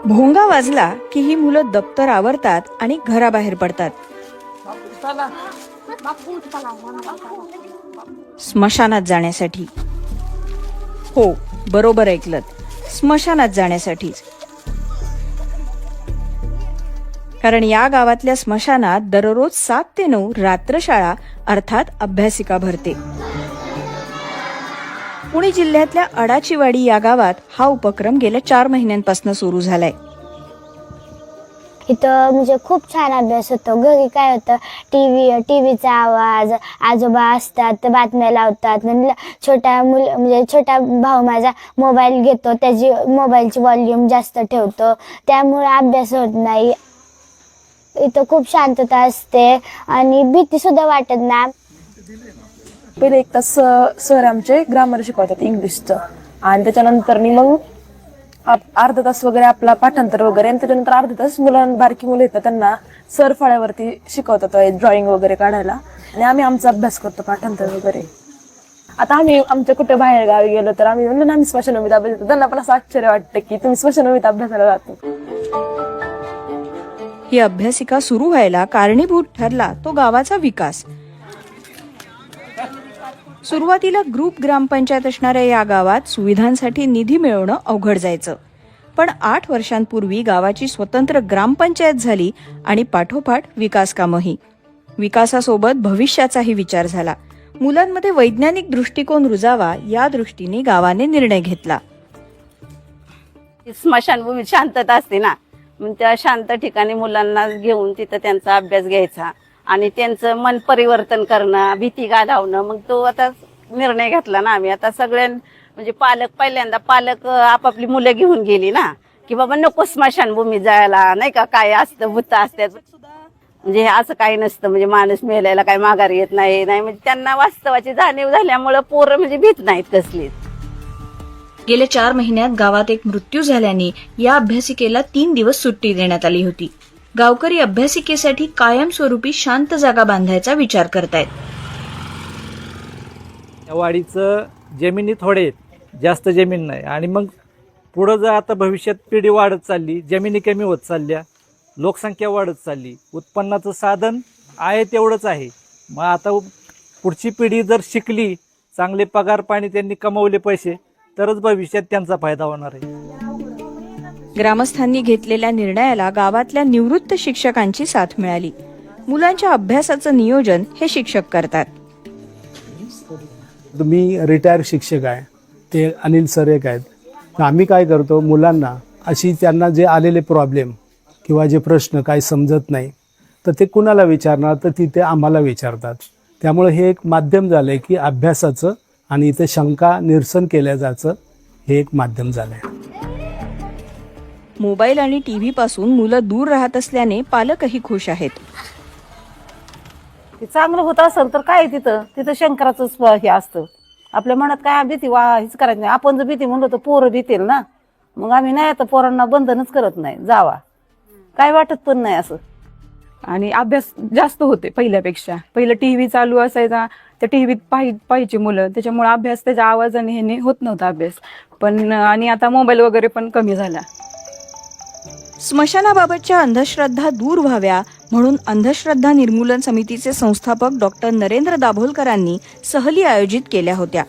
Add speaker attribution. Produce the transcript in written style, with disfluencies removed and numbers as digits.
Speaker 1: भोंगा वाजला की ही मुलं दप्तर आवरतात आणि घराबाहेर पडतात. स्मशानात जाण्यासाठी. हो, बरोबर ऐकलत, स्मशानात जाण्यासाठीच. कारण या गावातल्या स्मशानात दररोज 7 ते 9 रात्रशाळा अर्थात अभ्यासिका भरते. पुणे जिल्ह्यातल्या अडाचीवाडी या गावात हा उपक्रम गेल्या 4 महिन्यांपासून सुरू झालाय.
Speaker 2: इथं म्हणजे खूप छान अभ्यास होतो. घरी काय होतं, टीव्हीचा आवाज, आजोबा असतात ते बातम्या लावतात, छोटा भाऊ माझा मोबाईल घेतो, त्याची मोबाईलची व्हॉल्यूम जास्त ठेवतो, त्यामुळे अभ्यास होत नाही. इथं खूप शांतता असते आणि भीती सुद्धा वाटत नाही.
Speaker 3: पहिले 1 तास सर आमचे ग्रामर शिकवतात इंग्लिशचं, आणि त्याच्यानंतर मग अर्धा तास वगैरे आपला पाठांतर वगैरे, आणि त्याच्यानंतर अर्धा तास बारकी मुलं येतात त्यांना सर फळ्यावरती शिकवतात ड्रॉइंग वगैरे काढायला, आणि आम्ही आमचा अभ्यास करतो पाठांतर वगैरे. आता आम्ही आमच्या कुठे बाहेर गावी गेलो तर आम्ही म्हणलं आम्ही स्मशानभूमीत अभ्यास करतो, त्यांना पण असं आश्चर्य वाटतं की तुम्ही स्मशानभूमीत अभ्यासाला जातो.
Speaker 1: ही अभ्यासिका सुरू व्हायला कारणीभूत ठरला तो गावाचा विकास. सुरुवातीला ग्रुप ग्रामपंचायत असणाऱ्या या गावात सुविधांसाठी निधी मिळवणं अवघड जायचं. पण 8 वर्षांपूर्वी गावाची स्वतंत्र ग्रामपंचायत झाली आणि पाठोपाठ विकास कामंही. विकासासोबत भविष्याचाही विचार झाला. मुलांमध्ये वैज्ञानिक दृष्टिकोन रुजावा या दृष्टीने गावाने निर्णय घेतला.
Speaker 4: स्मशानभूमीत शांतता असते ना, मग त्या शांत ठिकाणी मुलांना घेऊन तिथं त्यांचा अभ्यास घ्यायचा आणि त्यांचं मन परिवर्तन करणं, भीती घालवणं. मग तो आता निर्णय घेतला ना आम्ही. आता म्हणजे पहिल्यांदा पालक आपापली मुलं घेऊन गेली ना, की बाबा नको स्मशानभूमीत जायला, नाही का, काय असतं, भूत असतात, म्हणजे असं काही नसतं, म्हणजे माणूस मेलायला काही माघारी येत नाही, म्हणजे त्यांना वास्तवाची जाणीव झाल्यामुळं पोरं म्हणजे भीत नाहीत कसलीच.
Speaker 1: गेल्या 4 महिन्यात गावात एक मृत्यू झाल्याने या अभ्यासिकेला 3 दिवस सुट्टी देण्यात आली होती. गावकरी अभ्यासिकेसाठी कायमस्वरूपी शांत जागा बांधायचा विचार करतायत.
Speaker 5: या वाडीचं जमिनी थोडे आहेत, जास्त जमीन नाही, आणि मग पुढं जर आता भविष्यात पिढी वाढत चालली, जमिनी कमी होत चालल्या, लोकसंख्या वाढत चालली, उत्पन्नाचं साधन आहे तेवढंच आहे. मग आता पुढची पिढी जर शिकली, चांगले पगार पाणी त्यांनी कमवले पैसे, तरच भविष्यात त्यांचा फायदा होणार आहे.
Speaker 1: ग्रामस्थांनी घेतलेल्या निर्णयाला गावातल्या निवृत्त शिक्षकांची साथ मिळाली. मुलांच्या अभ्यासाचं नियोजन हे शिक्षक करतात.
Speaker 6: मी रिटायर शिक्षक आहे, ते अनिल सर एक आहेत. आम्ही काय करतो, मुलांना त्यांना जे आलेले प्रॉब्लेम किंवा जे प्रश्न काय समजत नाही तर ते कुणाला विचारणार, तर तिथे आम्हाला विचारतात. त्यामुळे हे एक माध्यम झालं आहे की अभ्यासाचं आणि इथे शंका निरसन केल्या जायचं हे एक माध्यम झालंय.
Speaker 1: मोबाईल आणि टीव्ही पासून मुलं दूर राहत असल्याने पालकही खुश आहेत.
Speaker 4: ते चांगलं होत असेल तर काय तिथं शंकराचंच हे असतं. आपल्या मनात काय भीती हेच करायचं नाही. आपण जर भीती म्हणलो तर पोरं भीतील ना, मग आम्ही नाही आता पोरांना बंधनच करत नाही, जावा, काय वाटत पण नाही असं.
Speaker 3: आणि अभ्यास जास्त होते पहिल्यापेक्षा. पहिलं टीव्ही चालू असायचा, त्या टीव्हीत पाहिजे मुलं, त्याच्यामुळे अभ्यास त्याच्या आवाजाने ह्याने होत नव्हता अभ्यास. पण आणि आता मोबाईल वगैरे पण कमी झाला.
Speaker 1: स्मशानाबाबतच्या अंधश्रद्धा दूर व्हाव्या म्हणून अंधश्रद्धा निर्मूलन समितीचे संस्थापक डॉक्टर नरेंद्र दाभोलकरांनी सहली आयोजित केल्या होत्या.